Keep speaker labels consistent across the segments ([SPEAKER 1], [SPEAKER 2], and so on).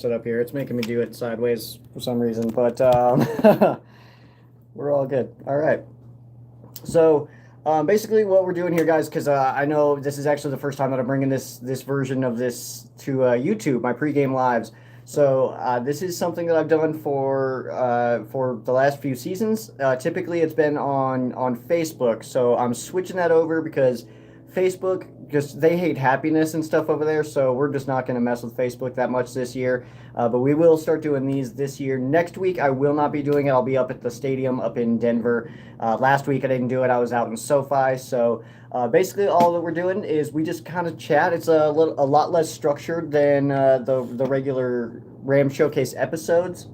[SPEAKER 1] Set up here. It's making me do it sideways for some reason, but we're all good. All right. So basically, what we're doing here, guys, because I know this is actually the first time that I'm bringing this version of this to YouTube, my pregame lives. So this is something that I've done for the last few seasons. Typically, it's been on Facebook. So I'm switching that over because Facebook just they hate happiness and stuff over there. So we're just not going to mess with Facebook that much this year. But we will start doing these this year. Next week, I will not be doing it. I'll be up at the stadium up in Denver. Last week, I didn't do it. I was out in SoFi. So basically, all that we're doing is we just kind of chat. It's a lot less structured than the regular Ram Showcase episodes,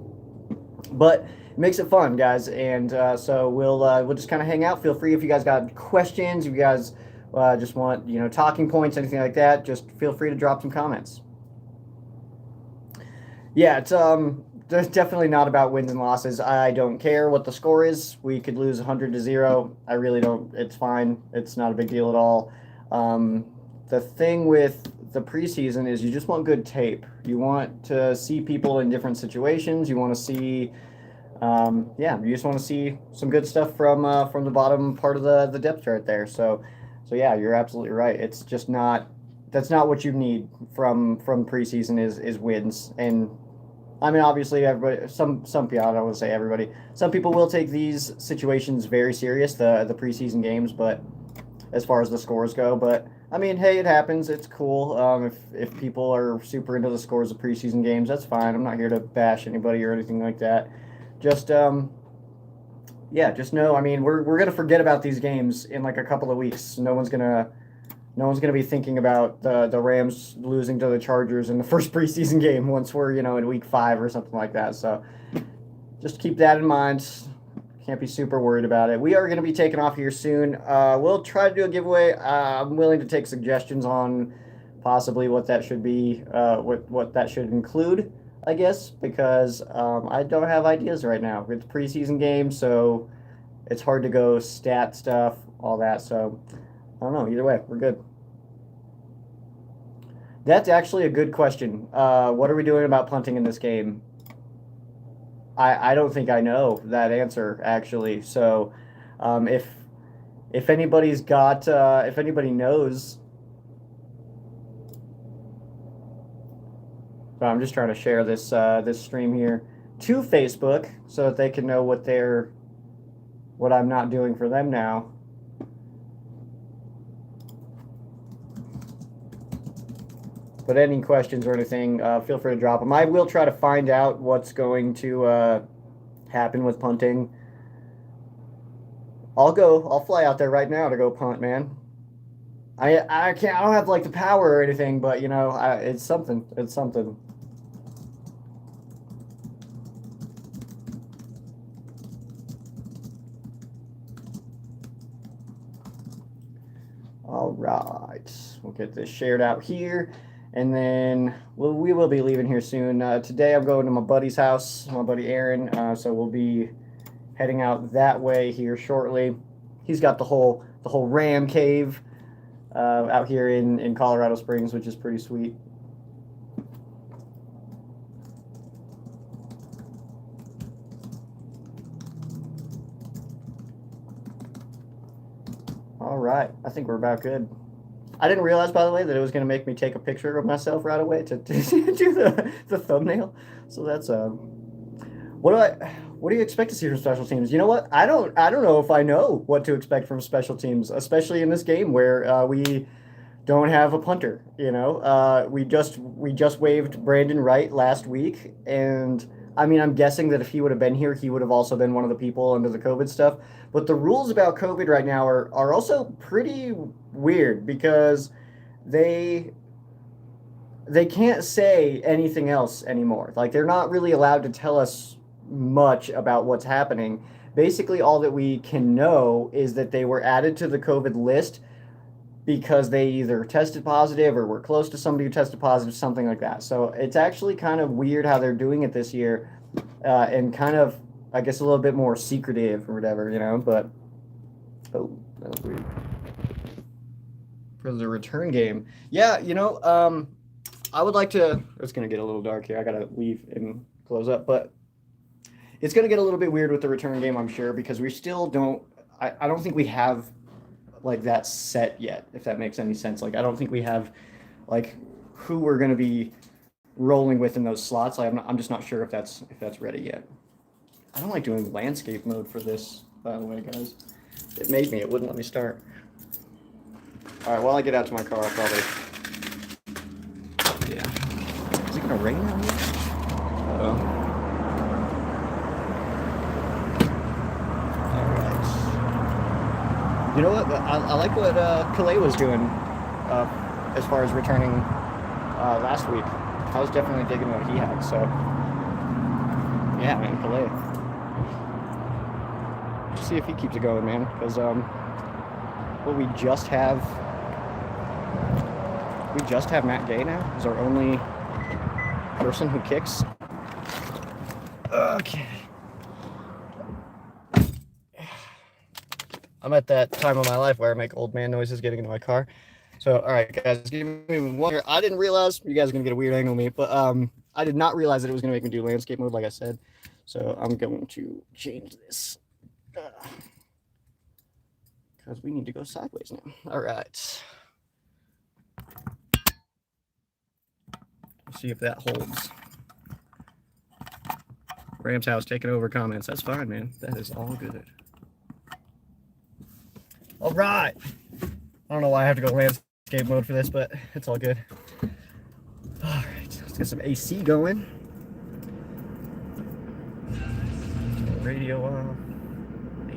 [SPEAKER 1] but it makes it fun, guys. And so we'll just kind of hang out. Feel free if you guys got questions, if you guys just want talking points, anything like that. Just feel free to drop some comments. Yeah, it's definitely not about wins and losses. I don't care what the score is. We could lose 100-0. I really don't. It's fine. It's not a big deal at all. The thing with the preseason is you just want good tape. You want to see people in different situations. You want to see, you just want to see some good stuff from the bottom part of the depth chart there. So yeah, you're absolutely right. It's just not. That's not what you need from preseason is wins. And I mean, obviously, everybody. Some people. I don't want to say everybody. Some people will take these situations very serious, the preseason games. But as far as the scores go, but I mean, hey, it happens. It's cool. If people are super into the scores of preseason games, that's fine. I'm not here to bash anybody or anything like that. Just just know. I mean, we're gonna forget about these games in like a couple of weeks. No one's going to be thinking about the Rams losing to the Chargers in the first preseason game once we're, in week 5 or something like that. So just keep that in mind. Can't be super worried about it. We are going to be taking off here soon. We'll try to do a giveaway. I'm willing to take suggestions on possibly what that should be, what that should include, I guess, because I don't have ideas right now. It's preseason game, so it's hard to go stat stuff, all that. So I don't know. Either way, we're good. That's actually a good question. What are we doing about punting in this game? I don't think I know that answer actually. So, if anybody's got if anybody knows, so I'm just trying to share this stream here to Facebook so that they can know what I'm not doing for them now. But any questions or anything, feel free to drop them. I will try to find out what's going to happen with punting. I'll fly out there right now to go punt, man. I can't. I don't have like the power or anything, but it's something. It's something. All right, we'll get this shared out here. And then we will be leaving here soon. Today I'm going to my buddy's house, my buddy Aaron. So we'll be heading out that way here shortly. He's got the whole Ram cave out here in Colorado Springs, which is pretty sweet. All right, I think we're about good. I didn't realize, by the way, that it was going to make me take a picture of myself right away to do the thumbnail. So that's what do you expect to see from special teams? You know what? I don't know if I know what to expect from special teams, especially in this game where we don't have a punter. We just waived Brandon Wright last week, and I mean, I'm guessing that if he would have been here, he would have also been one of the people under the COVID stuff. But the rules about COVID right now are also pretty weird because they can't say anything else anymore. Like, they're not really allowed to tell us much about what's happening. Basically, all that we can know is that they were added to the COVID list because they either tested positive or were close to somebody who tested positive, something like that. So it's actually kind of weird how they're doing it this year, and kind of, I guess, a little bit more secretive or whatever, but that was weird. For the return game. Yeah, I would like to. It's gonna get a little dark here. I gotta leave and close up, but it's gonna get a little bit weird with the return game, I'm sure, because we still don't. I don't think we have like that set yet. If that makes any sense. Like I don't think we have like who we're gonna be rolling with in those slots. I'm just not sure if that's ready yet. I don't like doing landscape mode for this, by the way, guys. It made me. It wouldn't let me start. All right, while I get out to my car, I'll probably. Yeah. Is it gonna rain out here? Oh. All right. You know what? I like what Calais was doing as far as returning last week. I was definitely digging what he had. So yeah, man, Calais. See if he keeps it going, man. Because we just have Matt Gay now as our only person who kicks. Okay. I'm at that time of my life where I make old man noises getting into my car. So, all right, guys, give me one here. I didn't realize you guys are gonna get a weird angle of me, but I did not realize that it was gonna make me do landscape mode, like I said. So I'm going to change this. Because we need to go sideways now. All right. Let's see if that holds. Rams House taking over comments. That's fine, man. That is all good. All right. I don't know why I have to go landscape mode for this, but it's all good. All right. Let's get some AC going. Radio off.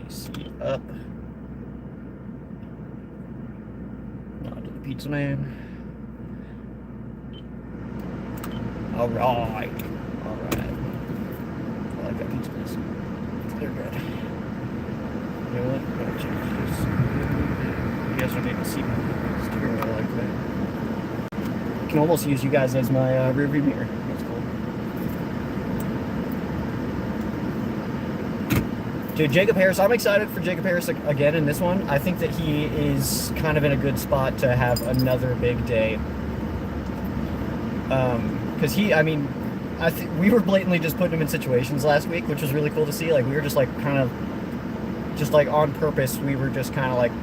[SPEAKER 1] AC up. On to the pizza man. All right. All right. I like that pizza place. They're good. You know what? I'm gonna change this. You guys don't need to see my steering wheel like that. I can almost use you guys as my rearview mirror. That's cool. Dude, Jacob Harris, I'm excited for Jacob Harris again in this one. I think that he is kind of in a good spot to have another big day. Because I think we were blatantly just putting him in situations last week, which was really cool to see. Like, we were just like kind of, just like on purpose, we were just kind of like,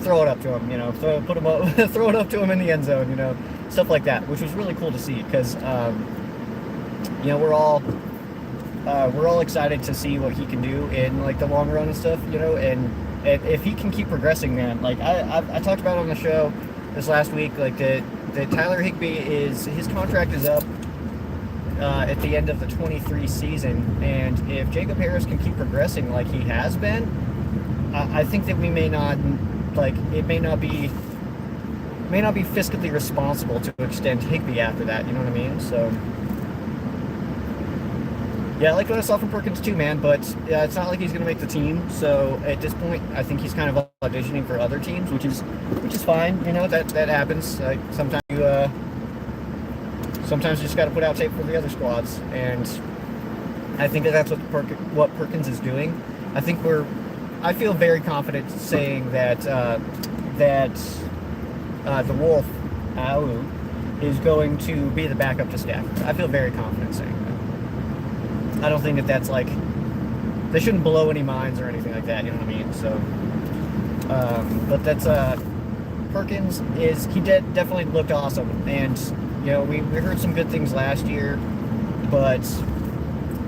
[SPEAKER 1] throw it up to him, you know, put him up, throw it up to him in the end zone, you know, stuff like that, which was really cool to see because, you know, we're all excited to see what he can do in like the long run and stuff, you know, and if he can keep progressing, man, like I talked about on the show this last week, like that Tyler Higbee his contract is up at the end of the 23 season, and if Jacob Harris can keep progressing like he has been, I think that we may not, like, it may not be fiscally responsible to extend Higbee after that, you know what I mean? So yeah, I like what I saw from Perkins too, man, but it's not like he's going to make the team. So at this point, I think he's kind of auditioning for other teams, which is fine. You know, that happens. Like sometimes you just got to put out tape for the other squads, and I think that's what Perkins is doing. I feel very confident saying that the Wolf is going to be the backup to Stafford. I feel very confident saying that. I don't think that's like, they shouldn't blow any minds or anything like that, you know what I mean? So, but that's, Perkins definitely looked awesome. And, you know, we heard some good things last year, but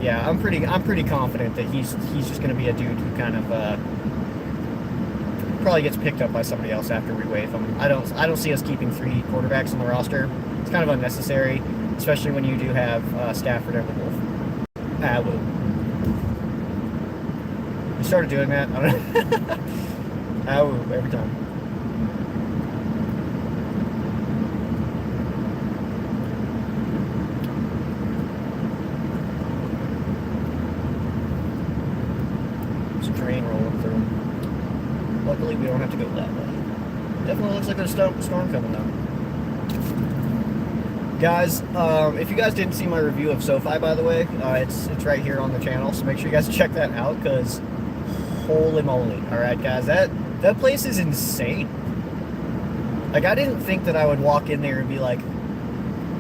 [SPEAKER 1] yeah, I'm pretty confident that he's just going to be a dude who kind of, probably gets picked up by somebody else after we waive him. I don't see us keeping 3 quarterbacks on the roster. It's kind of unnecessary, especially when you do have, Stafford over Wolf. Woo. You started doing that? I don't know. Woo, every time. There's a train rolling through. Luckily, we don't have to go that way. Definitely looks like there's a storm coming though. Guys, if you guys didn't see my review of SoFi, by the way, it's right here on the channel, so make sure you guys check that out, because holy moly. Alright, guys, that place is insane. Like, I didn't think that I would walk in there and be like,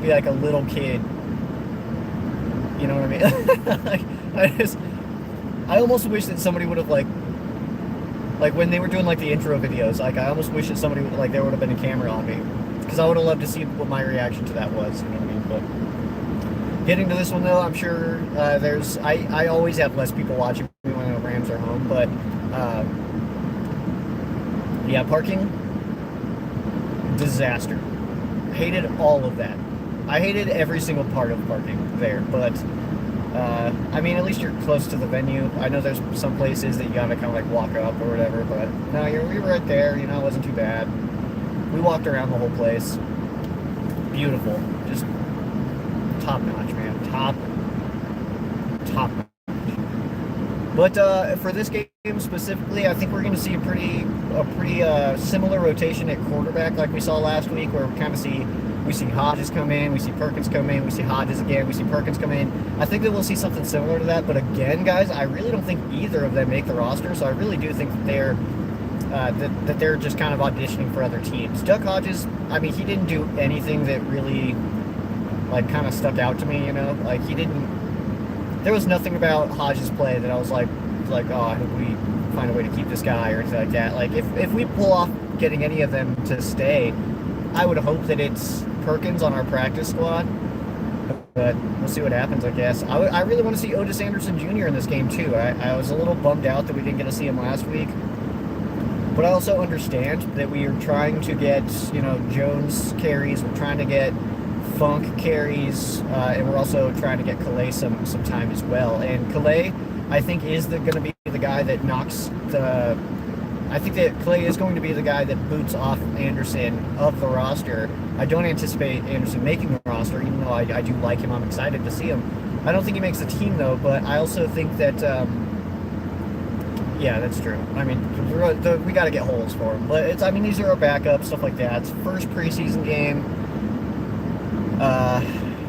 [SPEAKER 1] be like a little kid. You know what I mean? Like, I almost wish that somebody would have like when they were doing like the intro videos, like I almost wish that somebody would, like there would have been a camera on me, because I would have loved to see what my reaction to that was. You know what I mean? But getting to this one though, I'm sure I always have less people watching me when the Rams are home, but yeah, parking disaster. Hated all of that. I hated every single part of parking there, but I mean, at least you're close to the venue. I know there's some places that you gotta kind of like walk up or whatever, but no, we were right there. You know, it wasn't too bad. We walked around the whole place. Beautiful, just top notch, man. Top notch. But for this game specifically, I think we're going to see a pretty similar rotation at quarterback like we saw last week, where we kind of see Hodges come in, we see Perkins come in, we see Hodges again, we see Perkins come in. I think that we'll see something similar to that. But again, guys, I really don't think either of them make the roster, so I really do think that they're just kind of auditioning for other teams. Duck Hodges, I mean, he didn't do anything that really like kind of stuck out to me. You know, like he didn't. There was nothing about Hodges' play that I was like, oh, I hope we find a way to keep this guy or anything like that. Like, if we pull off getting any of them to stay, I would hope that it's Perkins on our practice squad. But we'll see what happens, I guess. I really want to see Otis Anderson Jr. in this game, too. I was a little bummed out that we didn't get to see him last week. But I also understand that we are trying to get, you know, Jones carries. We're trying to get Funk carries, and we're also trying to get Calais some time as well. And Calais, I think, is going to be the guy that knocks the. I think that Calais is going to be the guy that boots off Anderson of the roster. I don't anticipate Anderson making the roster, even though I do like him. I'm excited to see him. I don't think he makes the team though, but I also think that. Yeah, that's true. I mean, we got to get holes for him. But I mean, these are our backups, stuff like that. It's first preseason game.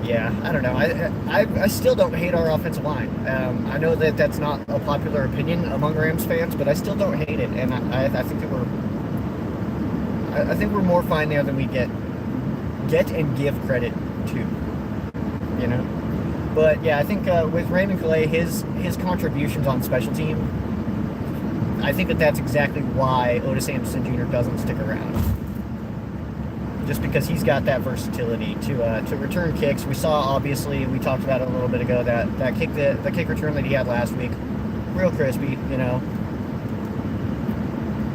[SPEAKER 1] Yeah, I don't know. I still don't hate our offensive line. I know that that's not a popular opinion among Rams fans, but I still don't hate it, and I think that we're more fine there than we get and give credit to. You know, but yeah, I think with Raymond Calais, his contributions on special team, I think that that's exactly why Otis Anderson Jr. doesn't stick around. Just because he's got that versatility to return kicks. We saw, obviously, we talked about it a little bit ago, that kick, the kick return that he had last week, real crispy, you know,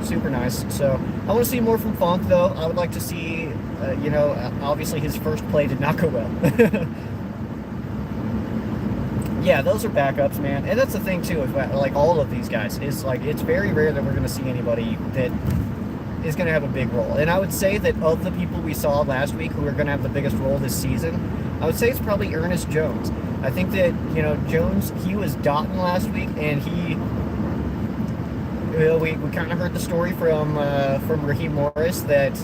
[SPEAKER 1] super nice. So I want to see more from Funk, though. I would like to see, you know, obviously his first play did not go well. Yeah, those are backups, man. And that's the thing too, is like all of these guys, is like it's very rare that we're going to see anybody that is going to have a big role. And I would say that of the people we saw last week who are going to have the biggest role this season, I would say it's probably Ernest Jones. I think that, you know, Jones, he was dotting last week, and he, we kind of heard the story from Raheem Morris that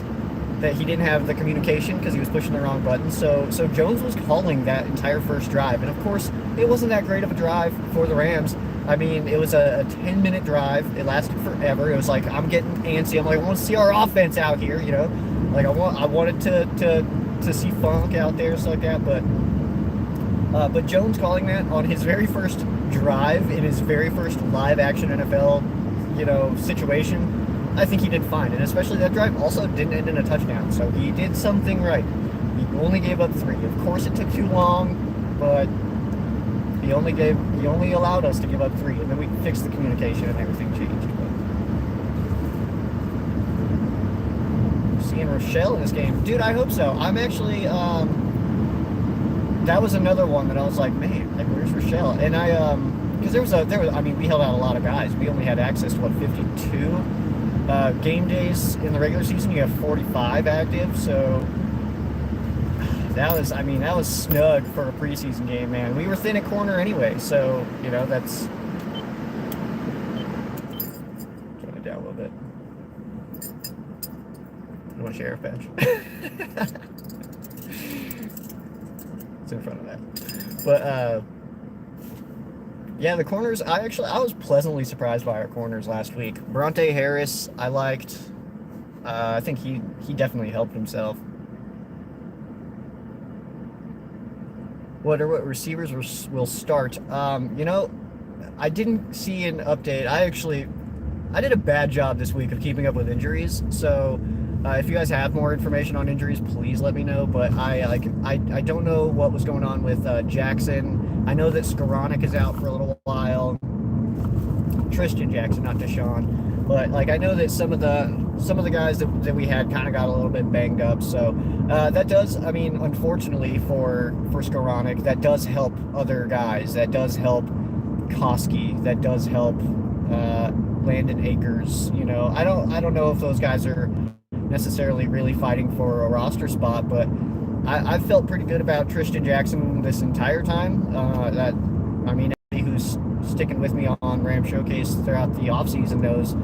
[SPEAKER 1] he didn't have the communication because he was pushing the wrong button. So Jones was calling that entire first drive. And of course, it wasn't that great of a drive for the Rams. I mean, it was a 10-minute drive. It lasted forever. It was like, I'm getting antsy. I'm like, I want to see our offense out here, you know? Like, I wanted to see Funk out there, stuff like that. But Jones calling that on his very first drive in his very first live action NFL, you know, situation, I think he did fine. And especially that drive also didn't end in a touchdown. So he did something right. He only gave up 3. Of course, it took too long, but he only allowed us to give up 3, and then we fixed the communication and everything changed. But seeing Rochelle in this game, dude, I hope so. I'm actually, that was another one that I was like, man, like where's Rochelle? And because there was, I mean, we held out a lot of guys. We only had access to 52 game days in the regular season. You have 45 active, so. That was snug for a preseason game, man. We were thin at corner anyway, so, you know, that's... Turn it down a little bit. I want a sheriff badge. It's in front of that. But, yeah, the corners, I was pleasantly surprised by our corners last week. Bronte Harris, I liked. I think he definitely helped himself. what receivers will start. I didn't see an update. I did a bad job this week of keeping up with injuries. So if you guys have more information on injuries, please let me know. But I don't know what was going on with Jackson. I know that Skoranek is out for a little while. Tristan Jackson, not Deshaun. But I know that some of the guys that we had kind of got a little bit banged up. So that does, unfortunately for Skoranek, that does help other guys. That does help Koski. That does help Landon Akers. I don't know if those guys are necessarily really fighting for a roster spot, but I've felt pretty good about Tristan Jackson this entire time. Anybody who's sticking with me on Ram Showcase throughout the offseason knows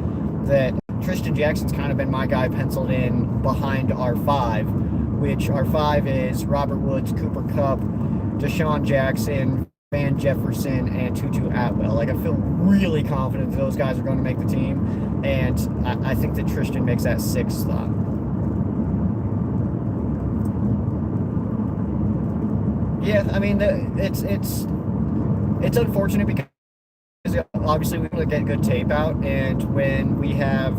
[SPEAKER 1] that Tristan Jackson's kind of been my guy penciled in behind our five, which our five is Robert Woods, Cooper Kupp, Deshaun Jackson, Van Jefferson, and Tutu Atwell. I feel really confident that those guys are going to make the team, and I think that Tristan makes that sixth slot. Yeah, it's unfortunate because obviously we want to get good tape out, and when we have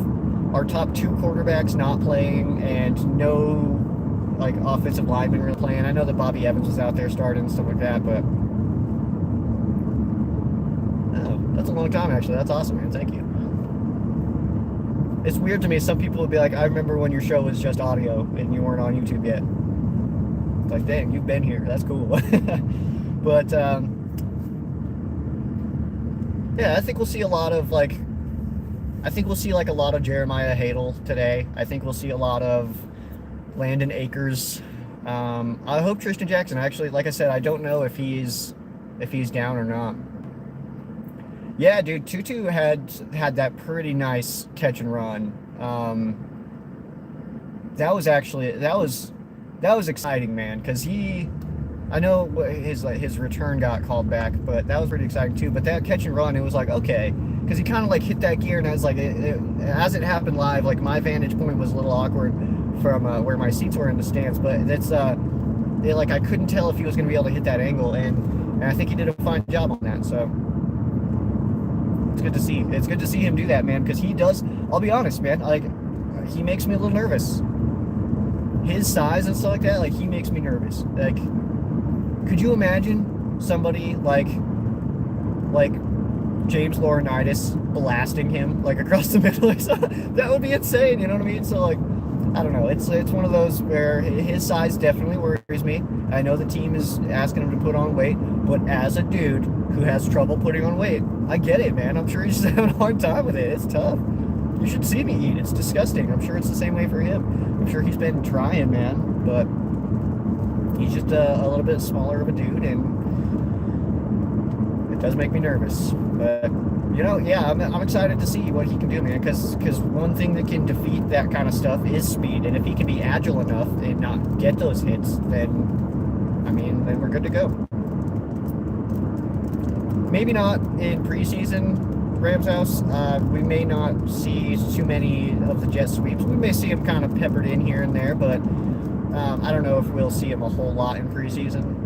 [SPEAKER 1] our top two quarterbacks not playing and no offensive linemen really playing. I know that Bobby Evans was out there starting and stuff like that, but that's a long time actually. That's awesome, man. Thank you. It's weird to me. Some people would be like, I remember when your show was just audio and you weren't on YouTube yet. It's like, dang, you've been here. That's cool. But yeah, I think we'll see a lot of a lot of Jeremiah Hadel today. I think we'll see a lot of Landon Akers. I hope Tristan Jackson, actually, like I said, I don't know if he's down or not. Yeah, dude, Tutu had that pretty nice catch and run. That was exciting, man, because I know his return got called back, but that was pretty exciting too. But that catch and run, it was okay, because he kind of hit that gear, and I was as it happened live, my vantage point was a little awkward from where my seats were in the stands, but that's I couldn't tell if he was going to be able to hit that angle, and I think he did a fine job on that. So it's good to see. It's good to see him do that, man, because he does. I'll be honest, man. He makes me a little nervous. His size and stuff like that, he makes me nervous. Could you imagine somebody like James Laurinaitis blasting him across the middle? That would be insane. You know what I mean? So I don't know. It's one of those where his size definitely worries me. I know the team is asking him to put on weight, but as a dude who has trouble putting on weight, I get it, man. I'm sure he's just having a hard time with it. It's tough. You should see me eat. It's disgusting. I'm sure it's the same way for him. I'm sure he's been trying, man, but he's just a little bit smaller of a dude, and it does make me nervous. But yeah, I'm excited to see what he can do, man, because one thing that can defeat that kind of stuff is speed, and if he can be agile enough and not get those hits, then we're good to go. Maybe not in preseason Rams house. We may not see too many of the jet sweeps. We may see him kind of peppered in here and there, but I don't know if we'll see him a whole lot in preseason.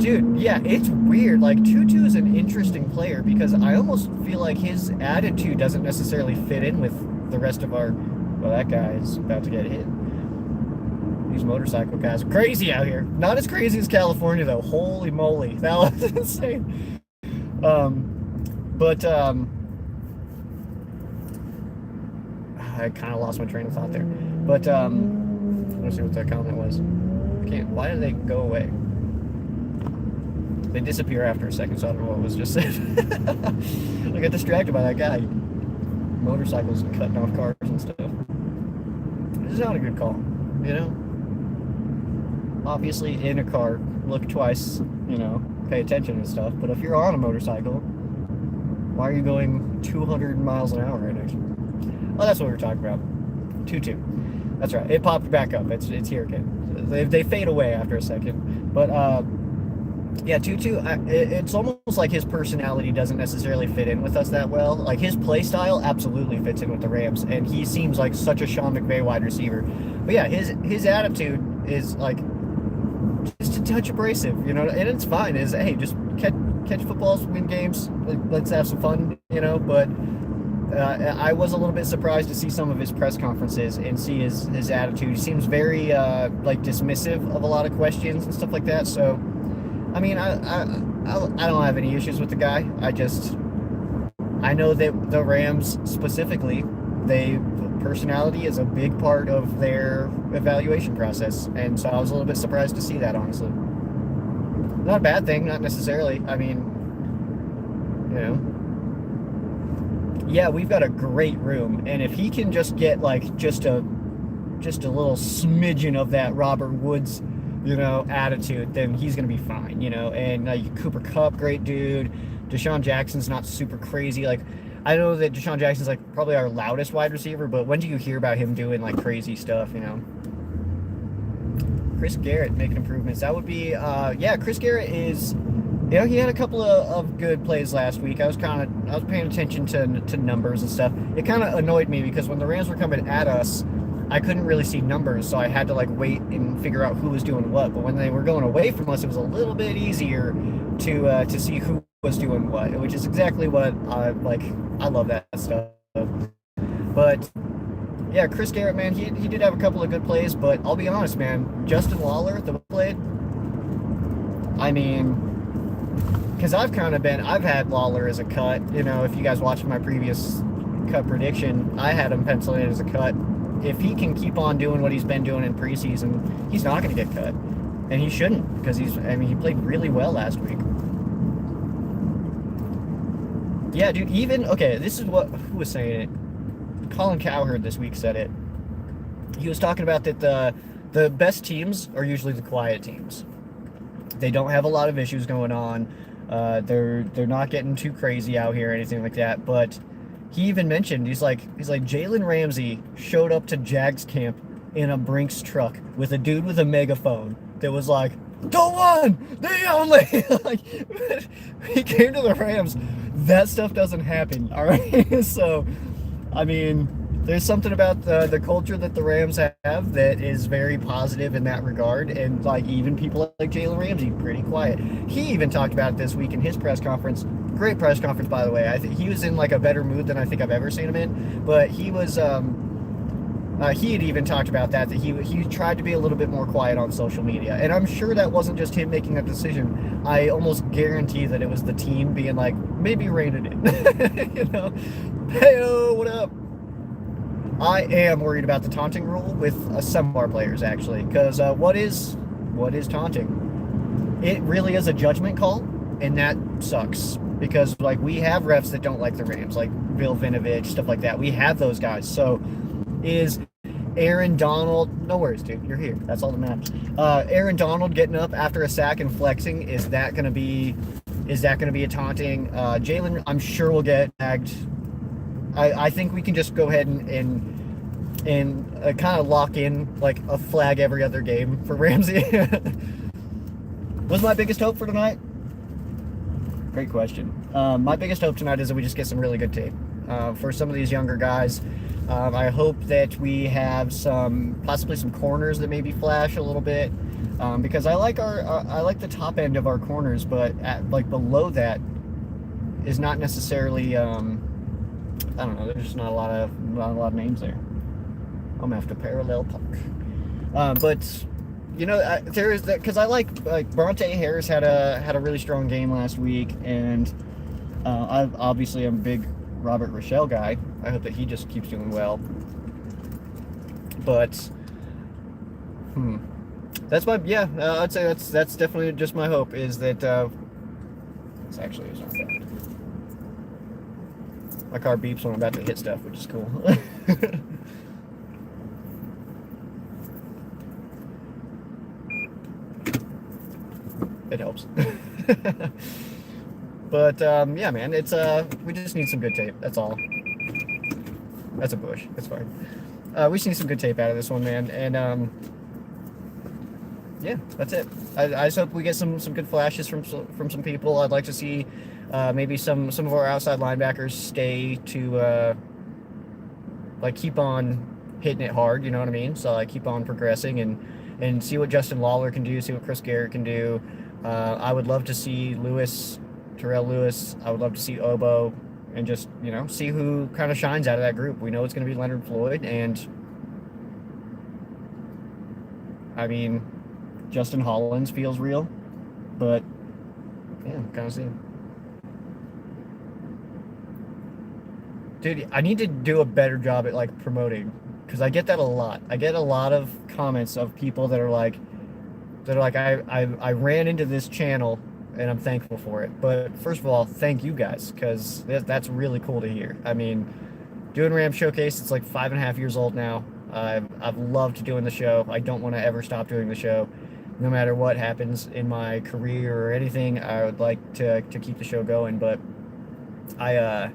[SPEAKER 1] Dude, yeah, it's weird. Tutu is an interesting player because I almost feel like his attitude doesn't necessarily fit in with the rest of our... Well, that guy is about to get hit. These motorcycle guys are crazy out here. Not as crazy as California, though. Holy moly. That was insane. I kind of lost my train of thought there. But, let's see what that comment was. Why did they go away? They disappear after a second, so I don't know what was just said. I got distracted by that guy. Motorcycles and cutting off cars and stuff. This is not a good call, Obviously, in a car, look twice, pay attention and stuff. But if you're on a motorcycle, why are you going 200 miles an hour right next? Oh, that's what we were talking about. Tutu. That's right. It popped back up. It's here again. They fade away after a second. But, yeah, Tutu, it's almost like his personality doesn't necessarily fit in with us that well. His play style absolutely fits in with the Rams, and he seems like such a Sean McVay wide receiver. But yeah, his attitude is just a touch abrasive, and it's fine. Is hey, just catch footballs, win games. Let's have some fun, But I was a little bit surprised to see some of his press conferences and see his attitude. He seems very like dismissive of a lot of questions and stuff like that. So, I mean, I don't have any issues with the guy. I know that the Rams specifically, personality is a big part of their evaluation process, and so I was a little bit surprised to see that, honestly. Not a bad thing, not necessarily. I mean, yeah, we've got a great room, and if he can just get like just a little smidgen of that Robert Woods, attitude, then he's gonna be fine, And Cooper Kupp, great dude. Deshaun Jackson's not super crazy. Like, I know that Deshaun Jackson's like probably our loudest wide receiver, but when do you hear about him doing like crazy stuff, Chris Garrett making improvements. That would be, Chris Garrett is, he had a couple of good plays last week. I was paying attention to numbers and stuff. It kind of annoyed me because when the Rams were coming at us, I couldn't really see numbers, so I had to like wait and figure out who was doing what. But when they were going away from us, it was a little bit easier to see who was doing what, which is exactly what I like. I love that stuff. But yeah, Chris Garrett, man, he did have a couple of good plays, but I'll be honest, man, Justin Lawler, the played, I mean, because I've had Lawler as a cut. If you guys watched my previous cut prediction, I had him penciled in as a cut. If he can keep on doing what he's been doing in preseason, he's not going to get cut. And he shouldn't, because he played really well last week. Yeah, dude, this is who was saying it? Colin Cowherd this week said it. He was talking about that the best teams are usually the quiet teams. They don't have a lot of issues going on. They're not getting too crazy out here or anything like that. But he even mentioned, he's like Jalen Ramsey showed up to Jags camp in a Brinks truck with a dude with a megaphone that was like, "The one, the only." Like, he came to the Rams. That stuff doesn't happen, all right? So, I mean, there's something about the culture that the Rams have that is very positive in that regard, and like even people like Jalen Ramsey, pretty quiet. He even talked about it this week in his press conference. Great press conference, by the way. I think he was in like a better mood than I think I've ever seen him in. But he was, he had even talked about that he tried to be a little bit more quiet on social media, and I'm sure that wasn't just him making that decision. I almost guarantee that it was the team being like, maybe rein it in, Hey, what up? I am worried about the taunting rule with some of our players, actually, because what is taunting? It really is a judgment call, and that sucks, because like we have refs that don't like the Rams, like Bill Vinovich, stuff like that. We have those guys. So is Aaron Donald, no worries, dude, you're here, that's all that matters. Aaron Donald getting up after a sack and flexing, is that going to be a taunting? Jalen, I'm sure, will get tagged. I think we can just go ahead and kind of lock in like a flag every other game for Ramsey. Was my biggest hope for tonight? Great question. My biggest hope tonight is that we just get some really good tape for some of these younger guys. I hope that we have possibly some corners that maybe flash a little bit, because I like the top end of our corners, but like below that is not necessarily. I don't know. There's just not a lot of names there. I'm gonna have to parallel park. But there is that, because I like Bronte Harris had a really strong game last week, and I obviously am a big Robert Rochelle guy. I hope that he just keeps doing well. But that's I'd say that's definitely just my hope, is that this actually is not bad. My car beeps when I'm about to hit stuff, which is cool. It helps. But yeah, man, it's we just need some good tape. That's all. That's a bush. It's fine. We just need some good tape out of this one, man. And yeah, that's it. I just hope we get some good flashes from some people. I'd like to see maybe some of our outside linebackers stay to like keep on hitting it hard. You know what I mean? So like keep on progressing, and and see what Justin Lawler can do, see what Chris Garrett can do. I would love to see Terrell Lewis. I would love to see Obo, and just, see who kind of shines out of that group. We know it's going to be Leonard Floyd, and I mean, Justin Hollins feels real, but yeah, kind of see. Dude, I need to do a better job at like promoting, because I get that a lot. I get a lot of comments of people that are like, I ran into this channel and I'm thankful for it. But first of all, thank you guys, because that's really cool to hear. I mean, doing Ram Showcase, it's like 5.5 years old now. I've loved doing the show. I don't want to ever stop doing the show. No matter what happens in my career or anything, I would like to keep the show going. But I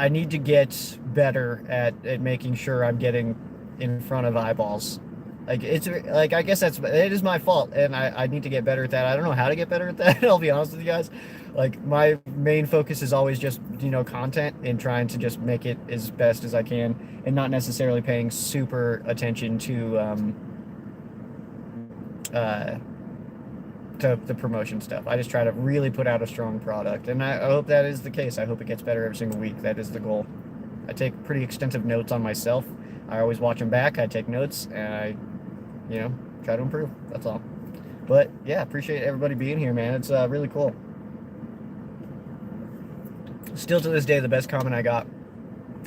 [SPEAKER 1] need to get better at making sure I'm getting in front of eyeballs. Like, it's like, I guess it is my fault, and I need to get better at that. I don't know how to get better at that. I'll be honest with you guys. Like, my main focus is always just, content, and trying to just make it as best as I can, and not necessarily paying super attention to the promotion stuff. I just try to really put out a strong product, and I hope that is the case. I hope it gets better every single week. That is the goal. I take pretty extensive notes on myself. I always watch them back. I take notes, and I, try to improve. That's all. But yeah, appreciate everybody being here, man. It's really cool. Still to this day, the best comment I got,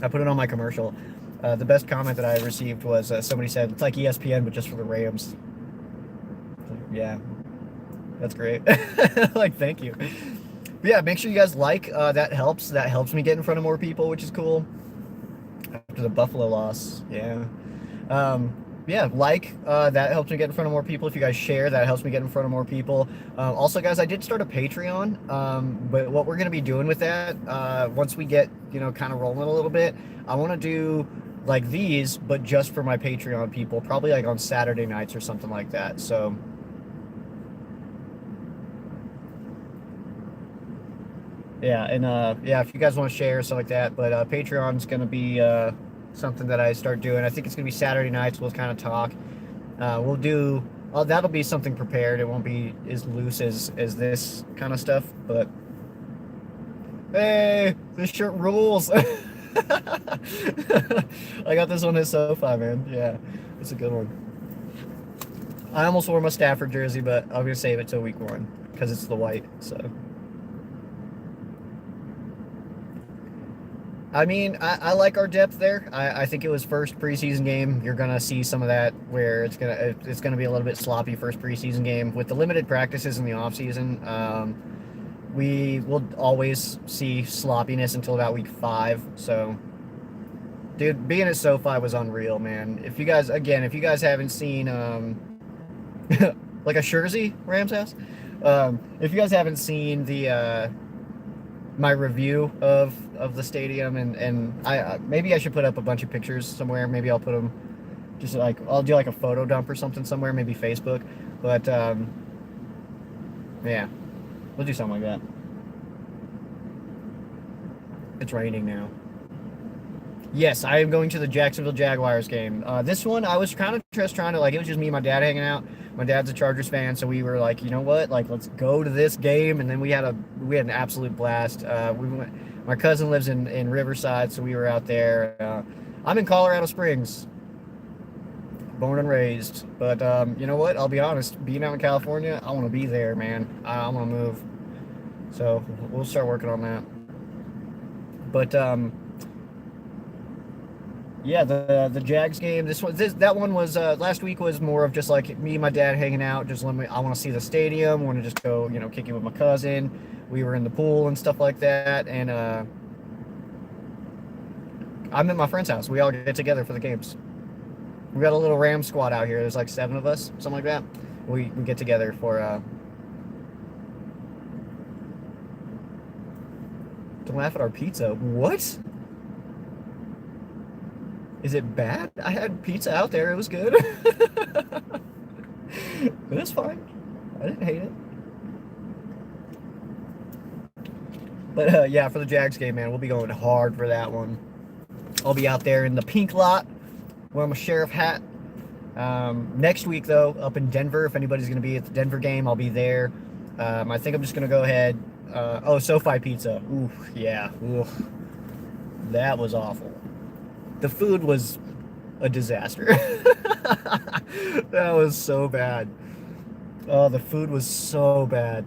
[SPEAKER 1] I put it on my commercial. The best comment that I received was somebody said, it's like ESPN, but just for the Rams. Yeah, that's great. Like, thank you. But yeah, make sure you guys like. That helps. That helps me get in front of more people, which is cool. After the Buffalo loss, yeah. Yeah, that helps me get in front of more people. If you guys share, that helps me get in front of more people. Also, guys, I did start a Patreon, but what we're going to be doing with that, once we get, kind of rolling a little bit, I want to do like these, but just for my Patreon people, probably like on Saturday nights or something like that. So yeah, and yeah, if you guys want to share or stuff like that, but Patreon's going to be something that I start doing. I think it's going to be Saturday nights. We'll kind of talk. We'll do, that'll be something prepared. It won't be as loose as this kind of stuff, but hey, this shirt rules. I got this one at SoFi, man. Yeah, it's a good one. I almost wore my Stafford jersey, but I'm going to save it till week 1 because it's the white, so. I mean, I like our depth there. I think it was first preseason game. You're gonna see some of that where it's gonna be a little bit sloppy first preseason game with the limited practices in the off season. We will always see sloppiness until about week 5. So, dude, being at SoFi was unreal, man. If you guys haven't seen like a Jersey Rams house, if you guys haven't seen the my review of the stadium, and I maybe I should put up a bunch of pictures somewhere. Maybe I'll put them, just like, I'll do like a photo dump or something somewhere, maybe Facebook. But yeah, we'll do something like that. It's raining now. Yes, I am going to the Jacksonville Jaguars game. This one, I was kind of just trying to, like, it was just me and my dad hanging out. My dad's a Chargers fan, so we were like, you know what? Like, let's go to this game. And then we had an absolute blast. We went. My cousin lives in Riverside, so we were out there. I'm in Colorado Springs, born and raised. But you know what? I'll be honest. Being out in California, I want to be there, man. I want to move. So we'll start working on that. But yeah, the Jags game. That one was last week was more of just like me and my dad hanging out. Just I want to see the stadium. I want to just go, kick it with my cousin. We were in the pool and stuff like that. And I'm at my friend's house. We all get together for the games. We got a little Ram squad out here. There's like 7 of us, something like that. We get together for. Don't laugh at our pizza. What? Is it bad? I had pizza out there. It was good. It was fine. I didn't hate it. But yeah, for the Jags game, man, we'll be going hard for that one. I'll be out there in the pink lot, wearing my sheriff hat, Next week, though, up in Denver, if anybody's going to be at the Denver game, I'll be there. I think I'm just going to go ahead. Oh, SoFi Pizza. Ooh, yeah. Ooh, that was awful. The food was a disaster. That was so bad. Oh, the food was so bad.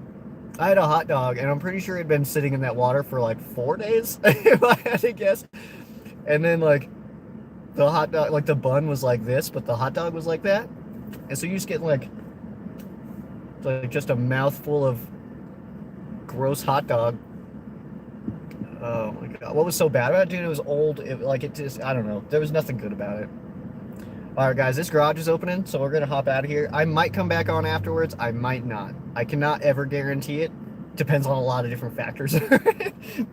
[SPEAKER 1] I had a hot dog, and I'm pretty sure it had been sitting in that water for like 4 days, if I had to guess. And then, like, the hot dog, like, the bun was like this, but the hot dog was like that. And so you just get, like just a mouthful of gross hot dog. Oh, my God. What was so bad about it, dude? It was old. It just, I don't know. There was nothing good about it. All right, guys, this garage is opening, so we're going to hop out of here. I might come back on afterwards. I might not. I cannot ever guarantee it. Depends on a lot of different factors.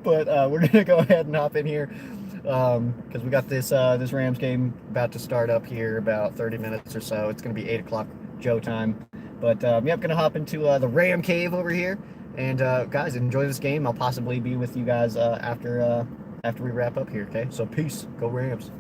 [SPEAKER 1] But we're going to go ahead and hop in here because we got this Rams game about to start up here about 30 minutes or so. It's going to be 8 o'clock Joe time. But, yep, going to hop into the Ram Cave over here. And, guys, enjoy this game. I'll possibly be with you guys after we wrap up here, okay? So, peace. Go Rams.